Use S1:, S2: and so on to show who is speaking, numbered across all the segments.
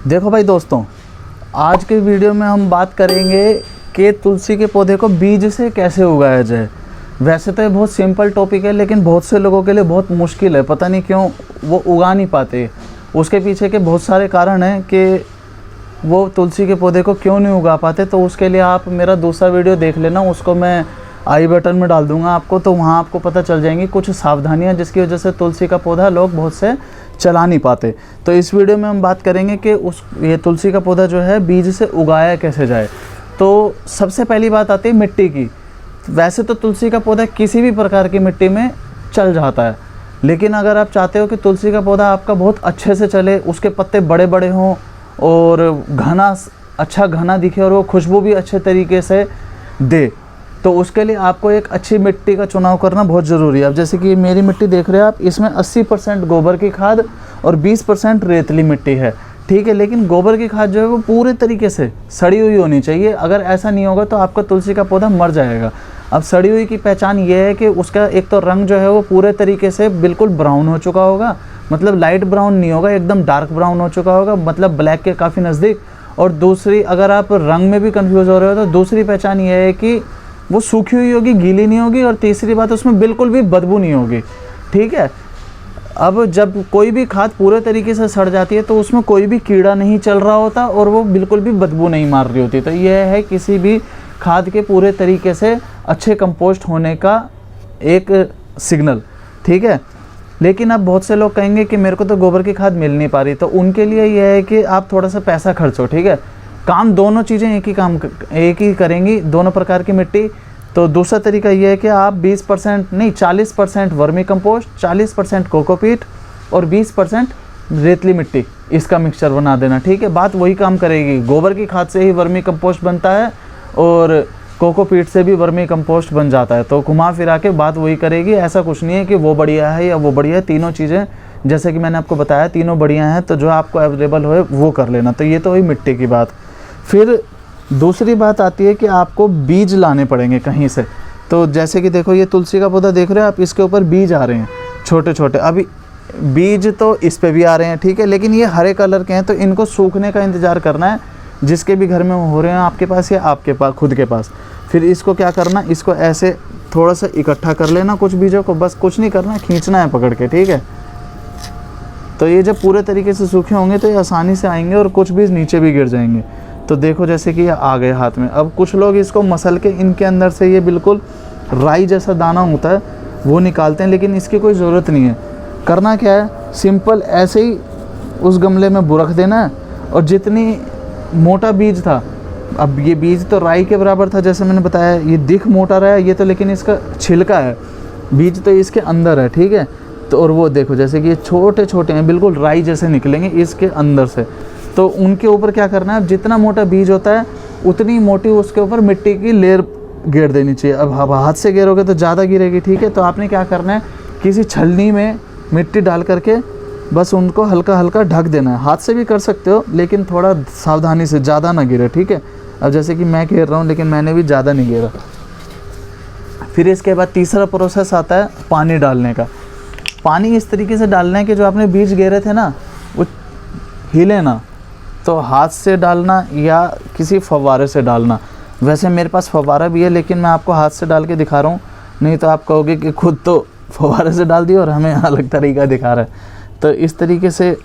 S1: देखो भाई दोस्तों, आज के वीडियो में हम बात करेंगे कि तुलसी के पौधे को बीज से कैसे उगाया जाए। वैसे तो ये बहुत सिंपल टॉपिक है, लेकिन बहुत से लोगों के लिए बहुत मुश्किल है। पता नहीं क्यों वो उगा नहीं पाते। उसके पीछे के बहुत सारे कारण हैं कि वो तुलसी के पौधे को क्यों नहीं उगा पाते। तो उसके लिए आप मेरा दूसरा वीडियो देख लेना, उसको मैं आई बटन में डाल दूंगा आपको, तो वहाँ आपको पता चल जाएंगी कुछ सावधानियाँ जिसकी वजह से तुलसी का पौधा लोग बहुत से चला नहीं पाते। तो इस वीडियो में हम बात करेंगे कि ये तुलसी का पौधा जो है बीज से उगाया कैसे जाए। तो सबसे पहली बात आती है मिट्टी की। वैसे तो तुलसी का पौधा किसी भी प्रकार की मिट्टी में चल जाता है, लेकिन अगर आप चाहते हो कि तुलसी का पौधा आपका बहुत अच्छे से चले, उसके पत्ते बड़े बड़े हों और घना दिखे और वो खुशबू भी अच्छे तरीके से दे, तो उसके लिए आपको एक अच्छी मिट्टी का चुनाव करना बहुत ज़रूरी है। अब जैसे कि मेरी मिट्टी देख रहे हो आप, इसमें 80% गोबर की खाद और 20% रेतली मिट्टी है, ठीक है। लेकिन गोबर की खाद जो है वो पूरे तरीके से सड़ी हुई होनी चाहिए। अगर ऐसा नहीं होगा तो आपका तुलसी का पौधा मर जाएगा। अब सड़ी हुई की पहचान ये है कि उसका एक तो रंग जो है वो पूरे तरीके से बिल्कुल ब्राउन हो चुका होगा, मतलब लाइट ब्राउन नहीं होगा, एकदम डार्क ब्राउन हो चुका होगा, मतलब ब्लैक के काफ़ी नज़दीक। और दूसरी, अगर आप रंग में भी कंफ्यूज हो रहे हो तो दूसरी पहचान ये है कि वो सूखी हुई होगी, गीली नहीं होगी। और तीसरी बात, उसमें बिल्कुल भी बदबू नहीं होगी, ठीक है। अब जब कोई भी खाद पूरे तरीके से सड़ जाती है तो उसमें कोई भी कीड़ा नहीं चल रहा होता और वो बिल्कुल भी बदबू नहीं मार रही होती। तो यह है किसी भी खाद के पूरे तरीके से अच्छे कंपोस्ट होने का एक सिग्नल, ठीक है। लेकिन अब बहुत से लोग कहेंगे कि मेरे को तो गोबर की खाद मिल नहीं पा रही, तो उनके लिए यह है कि आप थोड़ा सा पैसा खर्चो, ठीक है। काम दोनों चीज़ें एक ही करेंगी, दोनों प्रकार की मिट्टी। तो दूसरा तरीका यह है कि आप 20% नहीं 40% वर्मी कंपोस्ट, 40% कोकोपीट और 20% रेतली मिट्टी, इसका मिक्सचर बना देना, ठीक है। बात वही काम करेगी। गोबर की खाद से ही वर्मी कंपोस्ट बनता है और कोकोपीट से भी वर्मी कंपोस्ट बन जाता है। तो घुमा फिरा के बात वही करेगी। ऐसा कुछ नहीं है कि वो बढ़िया है या वो बढ़िया है। तीनों चीज़ें जैसे कि मैंने आपको बताया तीनों बढ़िया हैं, तो जो आपको अवेलेबल हो वो कर लेना। तो ये तो हुई मिट्टी की बात। फिर दूसरी बात आती है कि आपको बीज लाने पड़ेंगे कहीं से। तो जैसे कि देखो, ये तुलसी का पौधा देख रहे हो आप, इसके ऊपर बीज आ रहे हैं छोटे छोटे। अभी बीज तो इस पे भी आ रहे हैं, ठीक है, लेकिन ये हरे कलर के हैं, तो इनको सूखने का इंतज़ार करना है। जिसके भी घर में हो रहे हैं आपके पास या आपके पास खुद के पास। फिर इसको क्या करना, इसको ऐसे थोड़ा सा इकट्ठा कर लेना कुछ बीजों को, बस कुछ नहीं करना, खींचना है पकड़ के, ठीक है। तो ये जब पूरे तरीके से सूखे होंगे तो ये आसानी से आएंगे और कुछ बीज नीचे भी गिर जाएंगे। तो देखो जैसे कि ये आ गए हाथ में। अब कुछ लोग इसको मसल के इनके अंदर से ये बिल्कुल राई जैसा दाना होता है वो निकालते हैं, लेकिन इसकी कोई ज़रूरत नहीं है। करना क्या है, सिंपल ऐसे ही उस गमले में बुरख देना है। और जितनी मोटा बीज था, अब ये बीज तो राई के बराबर था जैसे मैंने बताया, ये दिख मोटा रहा है ये तो, लेकिन इसका छिलका है, बीज तो इसके अंदर है, ठीक है। तो और वो देखो जैसे कि ये छोटे छोटे हैं, बिल्कुल राई जैसे निकलेंगे इसके अंदर से। तो उनके ऊपर क्या करना है, जितना मोटा बीज होता है उतनी मोटी उसके ऊपर मिट्टी की लेयर घेर देनी चाहिए। अब हाथ से घेरोगे तो ज़्यादा गिरेगी, ठीक है। तो आपने क्या करना है, किसी छलनी में मिट्टी डाल करके बस उनको हल्का हल्का ढक देना है। हाथ से भी कर सकते हो, लेकिन थोड़ा सावधानी से, ज़्यादा ना गिरे, ठीक है। अब जैसे कि मैं घेर रहा हूँ, लेकिन मैंने भी ज़्यादा नहीं घेरा। फिर इसके बाद तीसरा प्रोसेस आता है पानी डालने का। पानी इस तरीके से डालना है कि जो आपने बीज घेरे थे ना वो हिले ना। तो हाथ से डालना या किसी फव्वारे से डालना। वैसे मेरे पास फव्वारा भी है, लेकिन मैं आपको हाथ से डाल के दिखा रहा हूँ, नहीं तो आप कहोगे कि खुद तो फव्वारे से डाल दिया और हमें अलग तरीका दिखा रहा है। तो इस तरीके से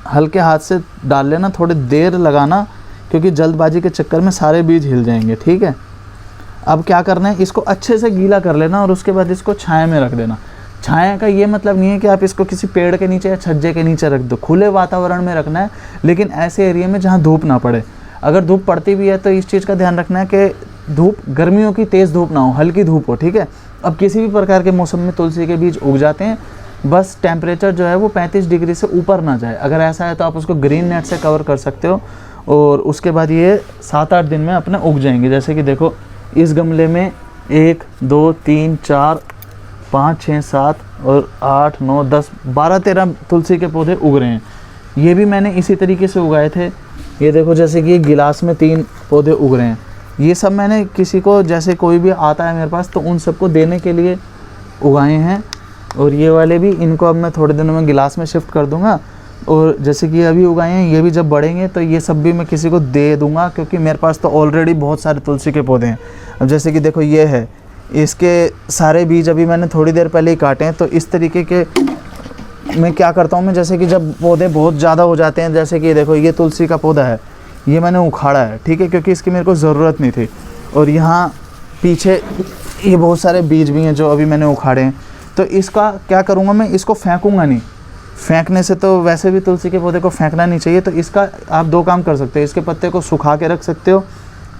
S1: हल्के हाथ से डाल लेना, थोड़ी देर लगाना, क्योंकि जल्दबाजी के चक्कर में सारे बीज हिल जाएंगे, ठीक है। अब क्या करना है, इसको अच्छे से गीला कर लेना और उसके बाद इसको छाया में रख देना। छाया का ये मतलब नहीं है कि आप इसको किसी पेड़ के नीचे या छज्जे के नीचे रख दो, खुले वातावरण में रखना है, लेकिन ऐसे एरिया में जहाँ धूप ना पड़े। अगर धूप पड़ती भी है तो इस चीज़ का ध्यान रखना है कि धूप गर्मियों की तेज़ धूप ना हो, हल्की धूप हो, ठीक है। अब किसी भी प्रकार के मौसम में तुलसी के बीज उग जाते हैं, बस टेम्परेचर जो है वो 35 डिग्री से ऊपर ना जाए। अगर ऐसा है तो आप उसको ग्रीन नेट से कवर कर सकते हो और उसके बाद ये 7-8 दिन में अपने उग जाएंगे। जैसे कि देखो इस गमले में 1 2 3 4 5 6 7 और 8 9 10 12 13 तुलसी के पौधे उग रहे हैं। ये भी मैंने इसी तरीके से उगाए थे। ये देखो जैसे कि गिलास में 3 पौधे उग रहे हैं। ये सब मैंने किसी को, जैसे कोई भी आता है मेरे पास तो उन सबको देने के लिए उगाए हैं। और ये वाले भी, इनको अब मैं थोड़े दिनों में गिलास में शिफ्ट कर दूंगा और जैसे कि अभी उगाए हैं, ये भी जब बढ़ेंगे तो ये सब भी मैं किसी को दे दूंगा, क्योंकि मेरे पास तो ऑलरेडी बहुत सारे तुलसी के पौधे हैं। अब जैसे कि देखो ये है, इसके सारे बीज अभी मैंने थोड़ी देर पहले ही काटे हैं। तो इस तरीके के मैं क्या करता हूँ, मैं जैसे कि जब पौधे बहुत ज़्यादा हो जाते हैं, जैसे कि देखो ये तुलसी का पौधा है, ये मैंने उखाड़ा है, ठीक है, क्योंकि इसकी मेरे को ज़रूरत नहीं थी। और यहाँ पीछे ये बहुत सारे बीज भी हैं जो अभी मैंने उखाड़े हैं। तो इसका क्या करूँगा, मैं इसको फेंकूँगा नहीं। फेंकने से तो वैसे भी तुलसी के पौधे को फेंकना नहीं चाहिए। तो इसका आप दो काम कर सकते हो, इसके पत्ते को सुखा के रख सकते हो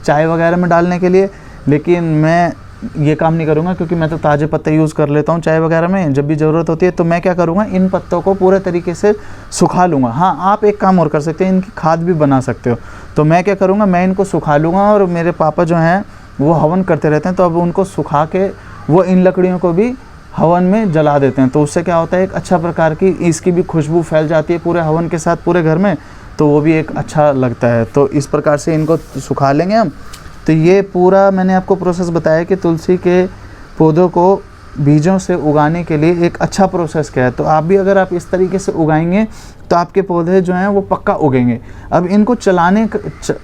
S1: चाय वगैरह में डालने के लिए, लेकिन मैं ये काम नहीं करूँगा, क्योंकि मैं तो ताज़े पत्ते यूज़ कर लेता हूँ चाय वगैरह में जब भी ज़रूरत होती है। तो मैं क्या करूँगा, इन पत्तों को पूरे तरीके से सुखा लूँगा। हाँ, आप एक काम और कर सकते हैं, इनकी खाद भी बना सकते हो। तो मैं क्या करूँगा, मैं इनको सुखा लूँगा, और मेरे पापा जो हैं वो हवन करते रहते हैं, तो अब उनको सुखा के वो इन लकड़ियों को भी हवन में जला देते हैं। तो उससे क्या होता है, एक अच्छा प्रकार की इसकी भी खुशबू फैल जाती है पूरे हवन के साथ पूरे घर में, तो वो भी एक अच्छा लगता है। तो इस प्रकार से इनको सुखा लेंगे हम। तो ये पूरा मैंने आपको प्रोसेस बताया कि तुलसी के पौधों को बीजों से उगाने के लिए एक अच्छा प्रोसेस क्या है। तो आप भी अगर आप इस तरीके से उगाएंगे तो आपके पौधे जो हैं वो पक्का उगेंगे। अब इनको चलाने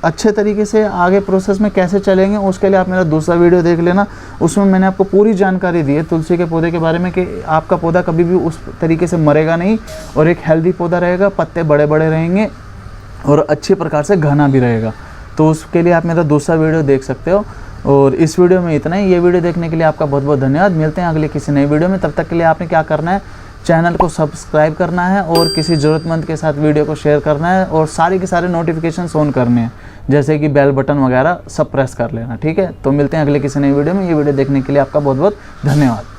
S1: अच्छे तरीके से आगे प्रोसेस में कैसे चलेंगे, उसके लिए आप मेरा दूसरा वीडियो देख लेना। उसमें मैंने आपको पूरी जानकारी दी है तुलसी के पौधे के बारे में, कि आपका पौधा कभी भी उस तरीके से मरेगा नहीं, और एक हेल्दी पौधा रहेगा, पत्ते बड़े बड़े रहेंगे, और अच्छी प्रकार से घना भी रहेगा। तो उसके लिए आप मेरा दूसरा वीडियो देख सकते हो। और इस वीडियो में इतना ही। ये वीडियो देखने के लिए आपका बहुत बहुत धन्यवाद। मिलते हैं अगले किसी नई वीडियो में। तब तक के लिए आपने क्या करना है, चैनल को सब्सक्राइब करना है, और किसी ज़रूरतमंद के साथ वीडियो को शेयर करना है, और सारे के सारे नोटिफिकेशन ऑन करने हैं, जैसे कि बेल बटन वगैरह सब प्रेस कर लेना, ठीक है। तो मिलते हैं अगले किसी नई वीडियो में। ये वीडियो देखने के लिए आपका बहुत बहुत धन्यवाद।